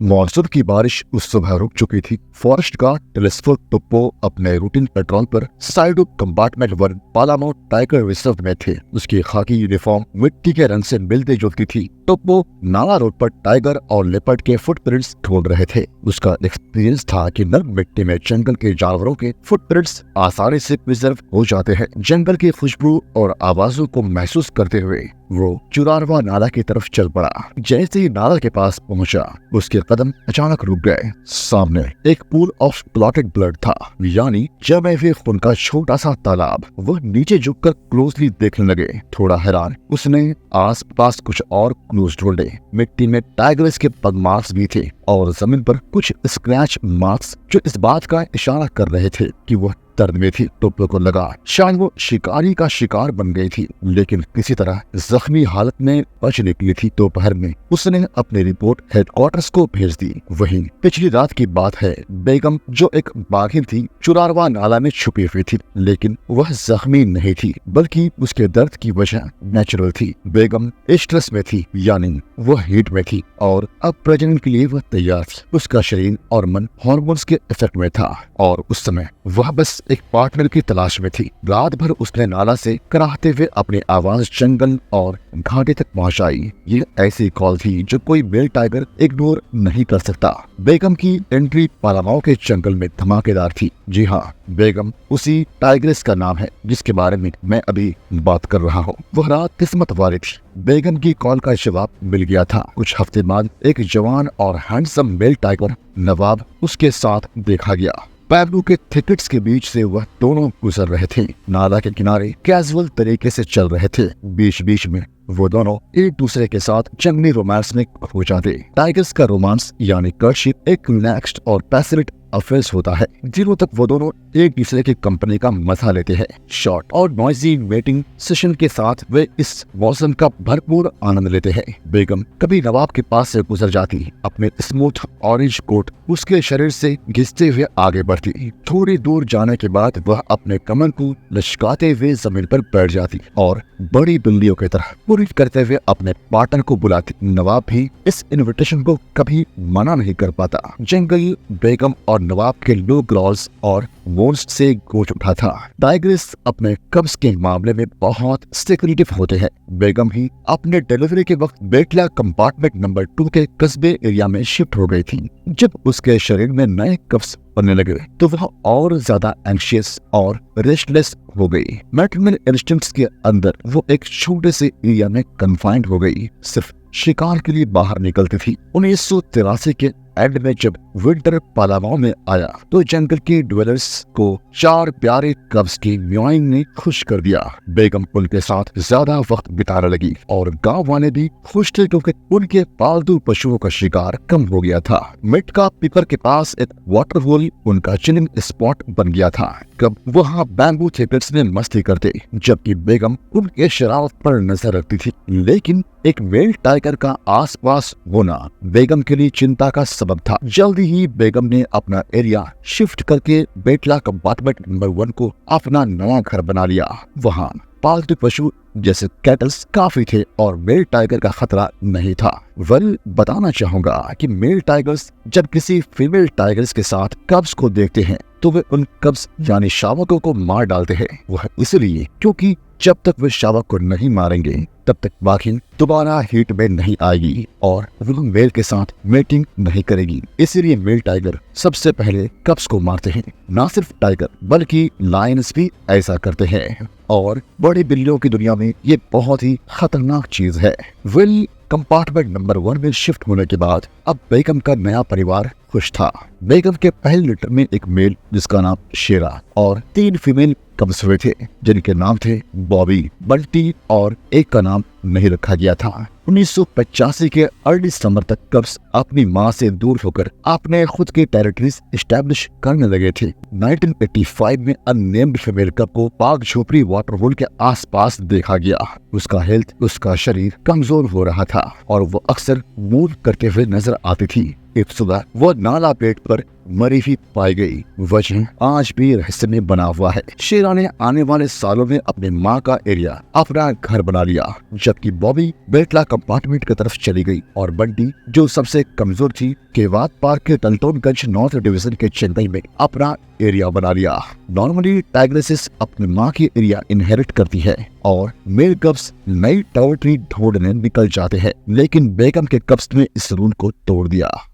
Monsoon की बारिश उस सुबह रुक चुकी थी। फॉरेस्ट गार्ड टेलीस्फोर्ड टोप्पो अपने रूटीन पेट्रोल पर साइड कंपार्टमेंट 1 पालामो टाइगर रिजर्व में थे। उसकी खाकी यूनिफॉर्म मिट्टी के रंग से मिलती जुलती थी। टोप्पो नाला रोड पर टाइगर और लेपर्ड के फुटप्रिंट्स ढूंढ रहे थे। उसका एक्सपीरियंस था कि नर्म मिट्टी में जंगल के जानवरों के फुटप्रिंट्स आसानी से प्रिजर्व हो जाते हैं। जंगल की खुशबू और आवाजों को महसूस करते हुए वो चुरारवा नाला की तरफ चल पड़ा। जैसे ही नाला के पास पहुंचा, उसके कदम अचानक रुक गए। सामने एक पूल ऑफ क्लॉटेड ब्लड था, यानी जमे हुए खून का छोटा सा तालाब। वह नीचे झुककर क्लोजली देखने लगे। थोड़ा हैरान, उसने आस पास कुछ और क्लूज ढूंढे। मिट्टी में टाइगर्स के पग मार्क्स भी थे और जमीन पर कुछ स्क्रैच मार्क्स जो इस बात का इशारा कर रहे थे कि वह दर्द में थी। टोप्पो को लगा शायद वो शिकारी का शिकार बन गई थी, लेकिन किसी तरह जख्मी हालत में बच निकली थी। दोपहर में उसने अपनी रिपोर्ट हेडक्वार्टर्स को भेज दी। वहीं पिछली रात की बात है। बेगम जो एक बाघिन थी, चुरारवा नाला में छुपी हुई थी, लेकिन वह जख्मी नहीं थी, बल्कि उसके दर्द की वजह नेचुरल थी। बेगम स्ट्रेस में थी, यानी वह हीट में थी और अब प्रजनन के लिए वह तैयार थी। उसका शरीर और मन हार्मोन्स के इफेक्ट में था और उस समय वह बस एक पार्टनर की तलाश में थी। रात भर उसने नाला से कराहते हुए अपनी आवाज जंगल और घाटी तक पहुंचाई। ये ऐसी कॉल थी जो कोई मेल टाइगर इग्नोर नहीं कर सकता। बेगम की एंट्री पालामाओ के जंगल में धमाकेदार थी। जी हाँ, बेगम उसी टाइग्रेस का नाम है जिसके बारे में मैं अभी बात कर रहा हूँ। वह रात किस्मत वाली थी। बेगम की कॉल का जवाब मिल गया था। कुछ हफ्ते बाद एक जवान और हैंडसम मेल टाइगर नवाब उसके साथ देखा गया। बैम्बू के थिकेट्स के बीच से वह दोनों गुजर रहे थे। नाला के किनारे कैजुअल तरीके से चल रहे थे। बीच बीच में वो दोनों एक दूसरे के साथ जंगली रोमांस में खो जाते। टाइगर्स का रोमांस यानी कर्टशिप एक रिलैक्स्ड और पैसिनेट अफेयर्स होता है, दिनों तक वो दोनों एक दूसरे की कंपनी का मजा लेते हैं। शॉर्ट और नॉइजी वेटिंग सेशन के साथ वे इस मौसम का भरपूर आनंद लेते हैं। बेगम कभी नवाब के पास से गुजर जाती, अपने स्मूथ ऑरेंज कोट उसके शरीर से घिसते हुए आगे बढ़ती। थोड़ी दूर जाने के बाद वह अपने कमर को लचकाते हुए जमीन पर बैठ जाती और बड़ी बिल्लियों की तरह पूरी करते हुए अपने पार्टनर को बुलाती। नवाब भी इस इनविटेशन को कभी मना नहीं कर पाता। जंगल बेगम और नवाब के लो ग्लॉस और वोन्स से गूंज उठा था। टाइग्रेस अपने कब्ज के मामले में बहुत सिक्रेटिव होते हैं। बेगम ही अपने डिलीवरी के वक्त बेटला कंपार्टमेंट नंबर 2 के कस्बे एरिया में शिफ्ट हो गई थी। जब उसके शरीर में नए कब्ज बनने लगे तो वह और ज्यादा एंग्शियस और रेस्टलेस हो गई। मैट्रिमोनियल इंस्टिंक्ट्स के अंदर वो एक छोटे से एरिया में कन्फाइंड हो गई। सिर्फ शिकार के लिए बाहर निकलती थी। 1983 के एंड में जब विंटर पालामाओ में आया तो जंगल के ड्वेलर्स को 4 प्यारे कब्स की म्याइंग ने खुश कर दिया। बेगम उनके साथ ज्यादा वक्त बिताने लगी और गांव वाले भी खुश थे क्योंकि उनके पालतू पशुओं का शिकार कम हो गया था। मिटका पीपर के पास एक वाटरहोल उनका चिलिंग स्पॉट बन गया था। कब वहाँ बैम्बू थिकेट्स में मस्ती करते, जबकि बेगम उनके शरारत पर नजर रखती थी। लेकिन एक मेल टाइगर का आसपास होना बेगम के लिए चिंता का सबब था। जल्दी ही बेगम ने अपना एरिया शिफ्ट करके बेटला कंपार्टमेंट नंबर 1 को अपना नया घर बना लिया। वहाँ पालतू पशु जैसे कैटल्स काफी थे और मेल टाइगर का खतरा नहीं था। बताना चाहूंगा कि मेल टाइगर्स जब किसी फीमेल टाइगर्स के साथ कब्ज को देखते हैं तो वे उन कब्ज यानी शावकों को मार डालते हैं। वह इसलिए क्योंकि जब तक वे शावक को नहीं मारेंगे तब तक बाघिन दोबारा हीट में नहीं आएगी और वो मेल के साथ मेटिंग नहीं करेगी। इसीलिए मेल टाइगर सबसे पहले कब्ज को मारते हैं। न सिर्फ टाइगर बल्कि लायंस भी ऐसा करते हैं और बड़ी बिल्लियों की दुनिया में ये बहुत ही खतरनाक चीज है। कंपार्टमेंट नंबर 1 में शिफ्ट होने के बाद अब बेगम का नया परिवार खुश था। बेगम के पहले लिटर में एक मेल जिसका नाम शेरा और 3 फीमेल कब्ज हुए थे जिनके नाम थे बॉबी, बंटी और एक का नाम नहीं रखा गया था। 1985 के अर्ली समर तक कब्ज अपनी माँ से दूर होकर अपने खुद के टेरिटरीज एस्टैब्लिश करने लगे थे। 1985 में अननेम्ड फीमेल कब को पाक झोपड़ी वाटरहोल के आसपास देखा गया। उसका शरीर कमजोर हो रहा था और वो अक्सर मूव करते हुए नजर आती थी। एक सुबह वो नाला पेट पर मरी हुई पाई गई। वजह आज भी रहस्य में बना हुआ है। शीला ने आने वाले सालों में अपने माँ का एरिया अपना घर बना लिया, जबकि बॉबी बेटला कंपार्टमेंट की तरफ चली गई और बंटी, जो सबसे कमजोर थी, केवात पार्क के टल्टोनगंज नॉर्थ डिवीजन के चेन्नई में अपना एरिया बना लिया। नॉर्मली टाइग्रेसिस अपनी माँ की एरिया इनहेरिट करती है और मेल कब्स नई टेरिटरी ढूंढने निकल जाते हैं, लेकिन बेगम के कब्स ने इस रूल को तोड़ दिया।